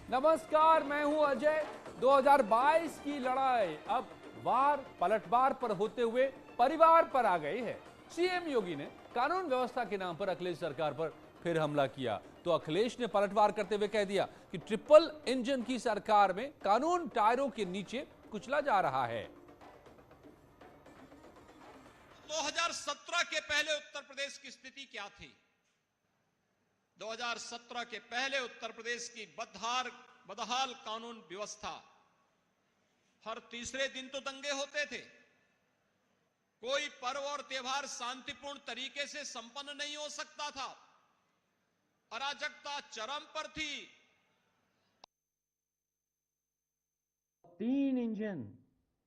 नमस्कार, मैं हूं अजय। 2022 की लड़ाई अब वार पलटवार पर होते हुए परिवार पर आ गई है। सीएम योगी ने कानून व्यवस्था के नाम पर अखिलेश सरकार पर फिर हमला किया तो अखिलेश ने पलटवार करते हुए कह दिया कि ट्रिपल इंजन की सरकार में कानून टायरों के नीचे कुचला जा रहा है। 2017 के पहले उत्तर प्रदेश की स्थिति क्या थी? 2017 के पहले उत्तर प्रदेश की बदहाल कानून व्यवस्था। हर तीसरे दिन तो दंगे होते थे। कोई पर्व और त्योहार शांतिपूर्ण तरीके से संपन्न नहीं हो सकता था। अराजकता चरम पर थी। 3 इंजन,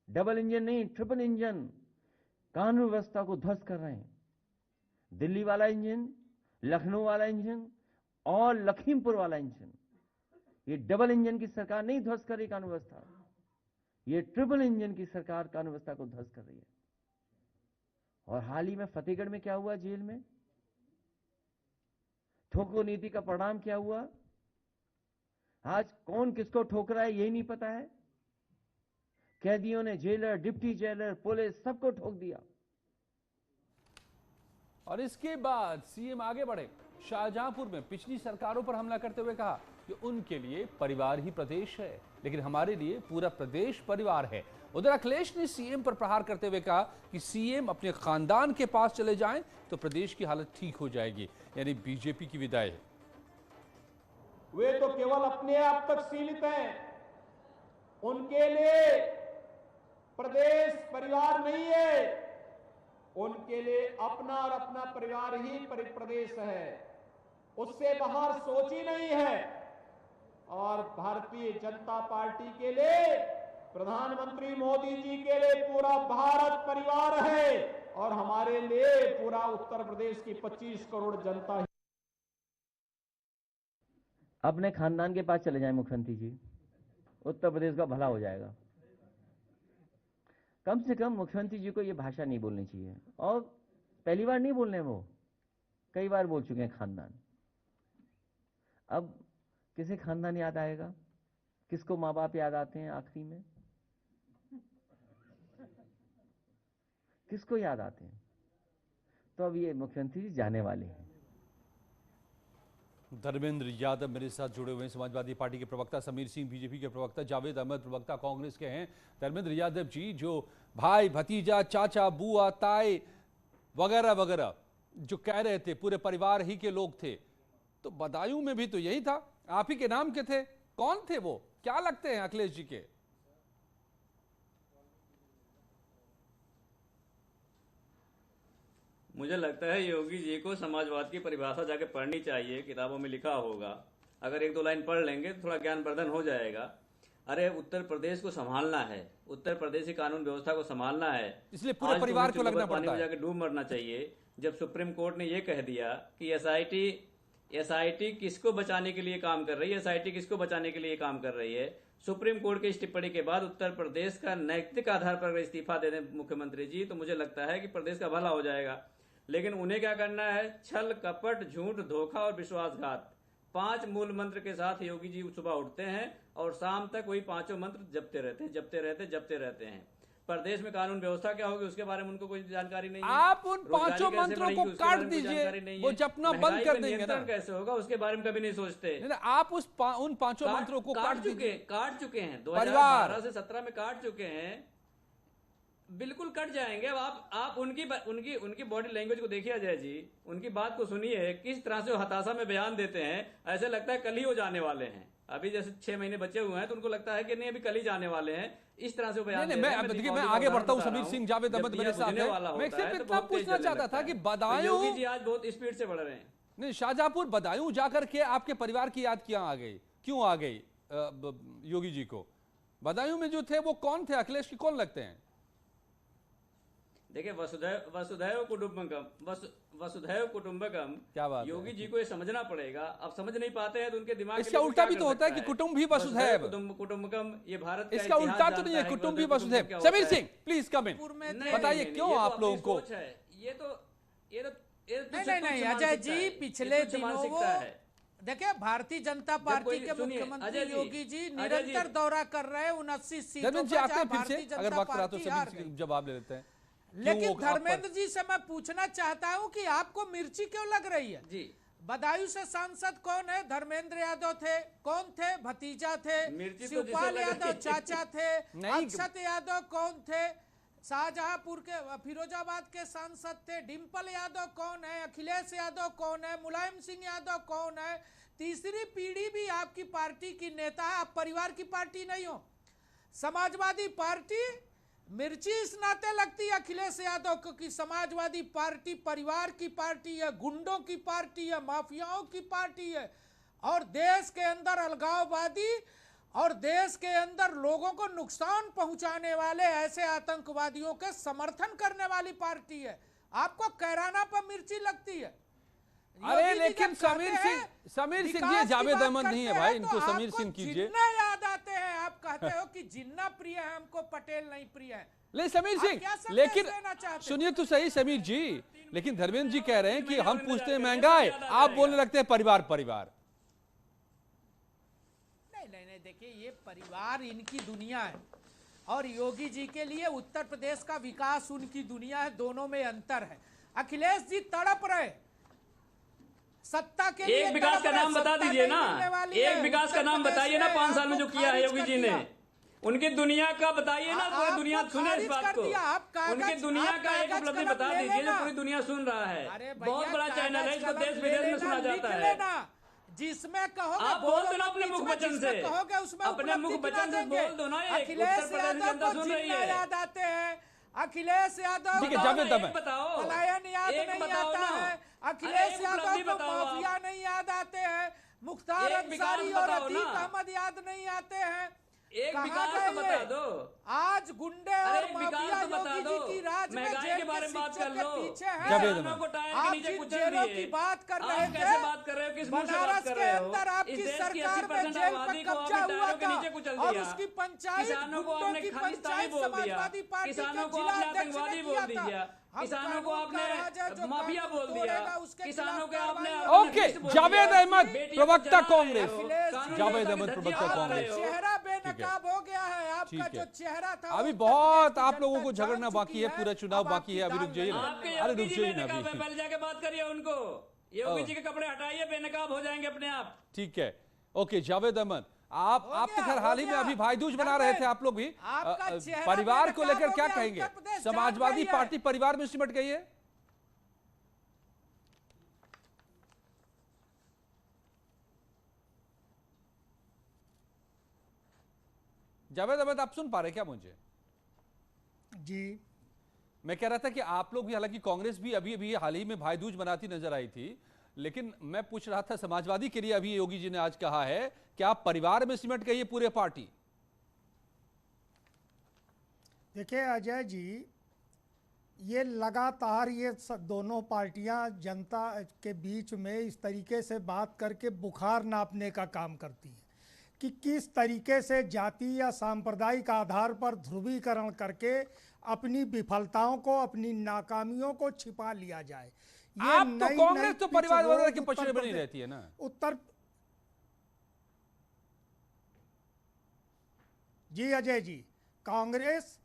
डबल इंजन नहीं, ट्रिपल इंजन कानून व्यवस्था को ध्वस्त कर रहे हैं। दिल्ली वाला इंजन, लखनऊ वाला इंजन और लखीमपुर वाला इंजन, ये डबल इंजन की सरकार नहीं ध्वस्त कर रही कानून व्यवस्था, ये ट्रिपल इंजन की सरकार कानून व्यवस्था को ध्वस्त कर रही है। और हाल ही में फतेहगढ़ में क्या हुआ? जेल में ठोको नीति का परिणाम क्या हुआ? आज कौन किसको ठोक रहा है यही नहीं पता है। कैदियों ने जेलर, डिप्टी जेलर, पुलिस सबको ठोक दिया। और इसके बाद सीएम आगे बढ़े। शाहजहांपुर में पिछली सरकारों पर हमला करते हुए कहा कि उनके लिए परिवार ही प्रदेश है, लेकिन हमारे लिए पूरा प्रदेश परिवार है। उधर अखिलेश ने सीएम पर प्रहार करते हुए कहा कि सीएम अपने खानदान के पास चले जाएं तो प्रदेश की हालत ठीक हो जाएगी, यानी बीजेपी की विदाई। वे तो केवल अपने आप तक सीमित हैं। उनके लिए प्रदेश परिवार नहीं है। उनके लिए अपना और अपना परिवार ही प्रदेश है। उससे बाहर सोच ही नहीं है। और भारतीय जनता पार्टी के लिए, प्रधानमंत्री मोदी जी के लिए पूरा भारत परिवार है और हमारे लिए पूरा उत्तर प्रदेश की 25 करोड़ जनता ही। अपने खानदान के पास चले जाएं मुख्यमंत्री जी, उत्तर प्रदेश का भला हो जाएगा। कम से कम मुख्यमंत्री जी को यह भाषा नहीं बोलनी चाहिए। और पहली बार नहीं बोल रहे, वो कई बार बोल चुके हैं खानदान। अब किसे खानदान याद आएगा? किसको माँ बाप याद आते हैं आखिरी में? किसको याद आते हैं? तो अब ये मुख्यमंत्री जी जाने वाले हैं। धर्मेंद्र यादव मेरे साथ जुड़े हुए हैं, समाजवादी पार्टी के प्रवक्ता समीर सिंह, बीजेपी के प्रवक्ता जावेद अहमद, प्रवक्ता कांग्रेस के हैं। धर्मेंद्र यादव जी, जो भाई भतीजा, चाचा, बुआ, ताए वगैरह वगैरह जो कह रहे थे पूरे परिवार ही के लोग थे, तो बदायूं में भी तो यही था, आप ही के नाम के थे। कौन थे वो? क्या लगते हैं अखिलेश जी के? मुझे लगता है योगी जी को समाजवाद की परिभाषा जाके पढ़नी चाहिए। किताबों में लिखा होगा, अगर 1-2 लाइन पढ़ लेंगे तो थोड़ा ज्ञानवर्धन हो जाएगा। अरे उत्तर प्रदेश को संभालना है, उत्तर प्रदेश की कानून व्यवस्था को संभालना है, इसलिए पूरे परिवार को लगना पड़ता है। जाके डूब मरना चाहिए। जब सुप्रीम कोर्ट ने यह कह दिया कि एसआईटी किसको बचाने के लिए काम कर रही है, एसआईटी किसको बचाने के लिए काम कर रही है, सुप्रीम कोर्ट की इस टिप्पणी के बाद उत्तर प्रदेश का नैतिक आधार पर अगर इस्तीफा दे दें मुख्यमंत्री जी, तो मुझे लगता है कि प्रदेश का भला हो जाएगा। लेकिन उन्हें क्या करना है? छल, कपट, झूठ, धोखा और विश्वासघात, 5 मूल मंत्र के साथ योगी जी सुबह उठते हैं और शाम तक वही 5 मंत्र जपते रहते हैं। प्रदेश में कानून व्यवस्था क्या होगी उसके बारे में उनको कोई जानकारी नहीं है। आप उन 5 मंत्रों को काट दीजिए, वो जपना बंद कर देंगे ना। कैसे होगा उसके बारे में कभी नहीं सोचते। आप उन 5 मंत्रों को काट चुके हैं 2012 से 17 में काट चुके हैं, बिल्कुल कट जाएंगे। अब आप उनकी बॉडी लैंग्वेज को देखिए अजय जी, उनकी बात को सुनिए, किस तरह से वो हताशा में बयान देते हैं। ऐसे लगता है कल ही वो जाने वाले हैं। अभी जैसे 6 महीने बचे हुए हैं तो उनको लगता है कि नहीं अभी कल ही जाने वाले हैं। इस तरह से बयान मैं आगे बढ़ता हूं। समीर सिंह, जावेद अहमद मेरे साथ हैं। मैं सिर्फ इतना पूछना चाहता था कि बदायूं, योगी जी आज बहुत स्पीड से बढ़ रहे हैं। नहीं, शाहजहांपुर बदायूं जाकर के आपके परिवार की याद क्यों आ गई योगी जी को? बदायूं में जो थे वो कौन थे? अखिलेश की कौन लगते हैं? देखिए, वसुधैव कुटुंबकम क्या बात योगी जी को ये समझना पड़ेगा। अब समझ नहीं पाते हैं तो उनके दिमाग इसका उल्टा भी तो होता है कि कुटुंब भी वसुधैव कुटुंबकम, ये भारत इसका उल्टा तो नहीं है, कुटुंब भी वसुधैव। समीर सिंह प्लीज कम इन, बताइए क्यों आप लोगों को? ये तो नहीं अजय जी, पिछले दिनों वो देखिए, भारतीय जनता पार्टी के मुख्यमंत्री योगी जी निरंतर दौरा कर रहे हैं 79 सीटों धर्मेंद्र जी पर, आते जहां हैं फिर भारतीय से, अगर जनता वक्त रहा तो पार्टी हार सभी गई। जवाब ले लेते हैं। लेकिन क्यों आप पर- धर्मेंद्र जी से मैं पूछना चाहता हूं कि आपको मिर्ची क्यों लग रही है? जी, बदायूं से सांसद कौन है? धर्मेंद्र यादव थे। कौन थे? भतीजा थे। मिर्ची तो शिवपाल जिसे लग यादव रही है। चाचा थे। नहीं। अक्षत यादव कौन थे? शाहजहांपुर के फिरोजाबाद के सांसद थे। डिंपल यादव कौन है? अखिलेश यादव कौन है? मुलायम सिंह यादव कौन है? तीसरी पीढ़ी भी आपकी पार्टी की नेता है, आप परिवार की पार्टी नहीं हो। समाजवादी पार्टी मिर्ची इस नाते लगती है अखिलेश यादव को कि समाजवादी पार्टी परिवार की पार्टी है, गुंडों की पार्टी है, माफियाओं की पार्टी है, और देश के अंदर अलगाववादी और देश के अंदर लोगों को नुकसान पहुंचाने वाले ऐसे आतंकवादियों के समर्थन करने वाली पार्टी है। आपको कैराना पर मिर्ची लगती है। अरे योगी जी लेकिन जब कहते हैं समीर सिंह विकास जी, की जावेद बात अहमद नहीं है करते भाई, हैं इनको तो समीर आपको सिंह कीजिए। जिन्ना याद आते हैं। आप कहते हो कि जिन्ना प्रिय है हमको, पटेल नहीं प्रिय है। ले समीर आप सिंह, क्या संदेश लेकिन देना चाहते हैं? सुनिए तो सही समीर जी, लेकिन धर्मेंद्र जी कह रहे हैं कि हम पूछते हैं महंगाई, आप बोलने लगते हैं परिवार परिवार। नहीं, देखिए, ये परिवार इनकी दुनिया है और योगी जी के लिए उत्तर प्रदेश का विकास उनकी दुनिया है। दोनों में अंतर है। अखिलेश जी तड़प रहे सत्ता के लिए। एक विकास का नाम बता दीजिए ना, एक विकास का नाम बताइए ना 5 साल में जो किया है योगी जी ने। उनकी दुनिया का बताइए ना, पूरी दुनिया सुने इस बात को। उनकी दुनिया का एक उपलब्धि बता दीजिए जो पूरी दुनिया सुन रहा है। बहुत बड़ा चैनल है, इसको देश विदेश में सुना जाता है। जिसमें कहोगे आप बोल दो ना अपने मुख वचन से, कहोगे उसमें अपने मुख वचन से बोल दो ना। अखिलेश यादव को जिन्ना याद आते हैं। अखिलेश यादव ठीक है, जावेद अहमद बताओ, पलायन याद एक नहीं बताओ आता ना। है। अरे अखिलेश एक यादव उपलब्धि को बताओ आप। माफिया नहीं याद आते हैं। मुख्तार एक विकास अंसारी और बताओ अतीक ना। अहमद याद नहीं आते हैं। एक कहाँ विकास गए तो बता ये? दो। आज गुंडे अरे और एक माफिया विकास तो बता योगी दो। जी की राज में महंगाई जेल के बारे में बात शिक्षक कर के लो। पीछे है। जावेद किसानों को टायर आप के नीचे जिन कुचल जेलों दिए। की बात कर रहे आप थे, कैसे बात कर रहे हो, किस मुंह से बात बनारस कर के रहे हो? अंदर आपकी इस देश की सरकार में 80% जेल पर आबादी को कब्जा आपने हुआ टायरों के था नीचे कुचल और दिया। उसकी पंचायत किसानों को गुंडों आपने की खालिस्तानी पंचायत बोल दिया। समाजवादी पार्टी के किसानों को जिला आपने अध्यक्ष ने आतंकवादी किया बोल था। दिया। हम किसानों को कानून का राज है, आपने जो माफिया कानून बोल दिया। तोड़ेगा, उसके किसानों खिलाफ को आपने कार्रवाई ओके, अपने बोल जावेद दिया। अहमद बेटियों को प्रवक्ता जला रहे कांग्रेस। हो। अखिलेश कानून जावेद व्यवस्था अहमद की प्रवक्ता धज्जियां उड़ा कांग्रेस। रहे हो। चेहरा बेनकाब हो गया है। आपका ठीक है। जो चेहरा था अभी वो बहुत उत्तर आप लोगों को प्रदेश की झगड़ना जनता बाकी है, जान पूरा चुकी चुनाव है। बाकी है, अभी अब रुक जाइए ना। आपकी आपके अरे योगी रुक जी जाइए ना बेनकाब है, अभी। पहले जाके बात करिए उनको। योगी जी के कपड़े हटाइए, बेनकाब हो जाएंगे अपने आप। ठीक है, ओके जावेद अहमद, आप हो तो गया, खैर हो हाल ही में गया। अभी भाई दूज बना रहे थे आप लोग भी। आपका चेहरा परिवार को बेनकाब लेकर हो क्या गया, कहेंगे? उत्तर प्रदेश समाजवादी जान गई है। पार्टी परिवार में सिमट गई है। जावेद अहमद, आप सुन पा रहे क्या मुझे? जी, मैं कह रहा था कि आप लोग भी, हालांकि कांग्रेस भी अभी अभी हाल ही में भाई दूज मनाती नजर आई थी, लेकिन मैं पूछ रहा था समाजवादी के लिए अभी योगी जी ने आज कहा है कि आप परिवार में सिमट गई है पूरे पार्टी। देखिए अजय जी, ये लगातार ये दोनों पार्टियां जनता के बीच में इस तरीके से बात करके बुखार नापने का काम करती हैं कि किस तरीके से जाति या सांप्रदायिक आधार पर ध्रुवीकरण करके अपनी विफलताओं को, अपनी नाकामियों को छिपा लिया जाए। ये आप तो नई कांग्रेस तो परिवार पिछड़ों वगैरह के उत्तर पछड़े में नहीं प्रदेश- रहती है ना। उत्तर जी अजय जी, कांग्रेस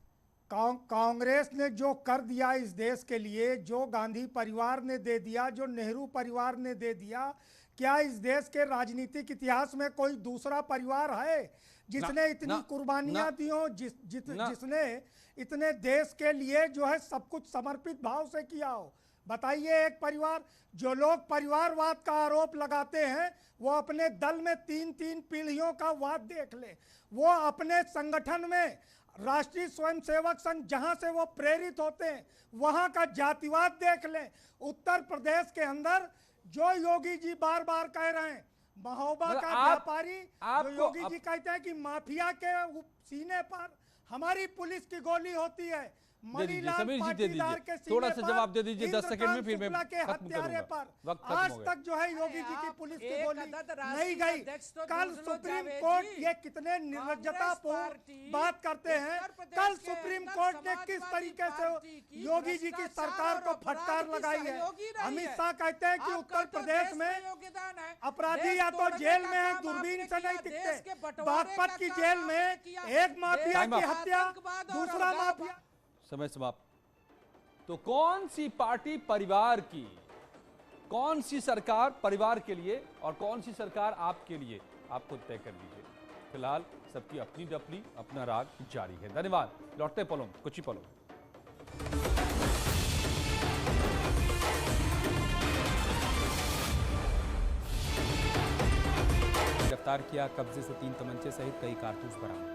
ने जो कर दिया इस देश के लिए, जो गांधी परिवार ने दे दिया, जो नेहरू परिवार ने दे दिया, क्या इस देश के राजनीतिक इतिहास में कोई दूसरा परिवार है जिसने इतनी कुर्बानियां दी हो, जिसने इतने देश के लिए जो है सब कुछ समर्पित भाव से किया हो? बताइए एक परिवार। जो लोग परिवारवाद का आरोप लगाते हैं वो अपने दल में 3-3 पीढ़ियों का वाद देख ले। वो अपने संगठन में राष्ट्रीय स्वयंसेवक संघ जहां से वो प्रेरित होते हैं वहां का जातिवाद देख लें। उत्तर प्रदेश के अंदर जो योगी जी बार बार कह रहे हैं, महोबा मतलब का व्यापारी, जो योगी आपको जी कहते हैं कि माफिया के सीने पर हमारी पुलिस की गोली होती है, दे दीजिए मणिलाल समीर जी, दे पाटीदार के दीजिए थोड़ा सीने सा पर, जवाब दे दीजिए 10 सेकंड में, फिर मैं इंद्रकांत शुक्ला के खत्म हत्यारे करूंगा। पर वक्त खत्म आज हो गया। तक जो है योगी जी की आप पुलिस की एक गोली अदद नहीं राष्ट्रीय गई। अध्यक्ष तो कल ढूंढ लो सुप्रीम जावेद कोर्ट जी। ये कितने निर्लज्जतापूर्ण पार्टी बात करते हैं। उत्तर प्रदेश कल के सुप्रीम अंदर कोर्ट ने किस समाजवादी तरीके पार्टी से की योगी जी की भ्रष्टाचार सरकार को और अपराध फटकार की लगाई है। सहयोगी रही अमित है। शाह कहते हैं कि आप उत्तर कहते हो प्रदेश देश में योगदान है। अपराधी देश या तो तोड़ने जेल का में है, काम दूरबीन आपने से किया, नहीं देश दिखते। के बंटवारे बागपत का की काम जेल आपने में किया। एक माफिया टाइम की अप। हत्या, आतंकवाद और दूसरा अलगाववाद। माफिया। समय समाप्त। तो कौन सी पार्टी परिवार की, कौन सी सरकार परिवार के लिए और कौन सी सरकार आपके लिए, आपको तय कर लीजिए। फिलहाल सबकी अपनी डपली, अपना राग जारी है। धन्यवाद। लौटते पलों, कुछ ही पलों। गिरफ्तार किया, कब्जे से 3 तमंचे सहित कई कारतूस बरामद।